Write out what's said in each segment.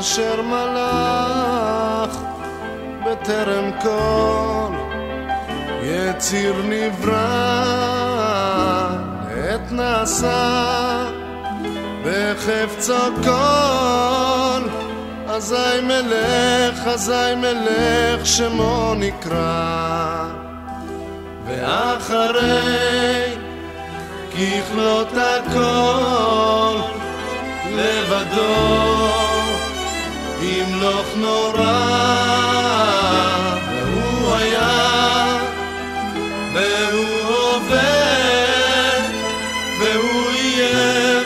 אשר מלך בטרם כל יציר נברא, עת נעשה בחפצו כל, אזי מלך שמו נקרא. ואחרי ככלות הכל לבדו ימלוך נורא, והוא היה והוא עובד והוא יהיה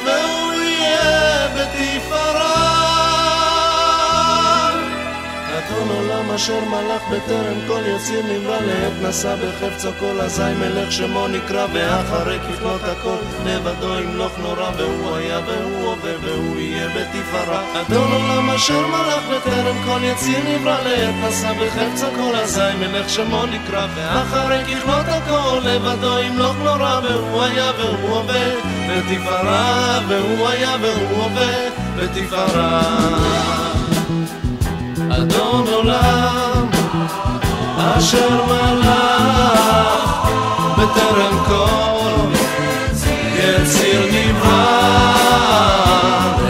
בתפארה. אדון עולם אשר מלך בטרם כל יציר נברא, לעת נשא בחפצו כל, אזי מלך שמו נקרא. ואחרי ככלות הכל לבדו ימלוך נורא, והוא היה והוא עובר והוא יהיה בתפארה. אדון עולם אשר מלך בטרם כל יציר נברא, לעת נשא בחפצו כל, אזי מלך שמו נקרא. ואחרי ככלות הכל לבדו ימלוך נורא, והוא היה והוא עובר בתפארה, והוא היה והוא עובר בתפארה. אדון עולם אשר מלך בטרם כל יציר נברא,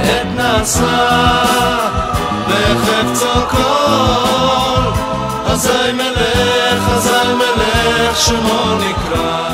עת נעשה בחפצו כל, אזי מלך שמו נקרא.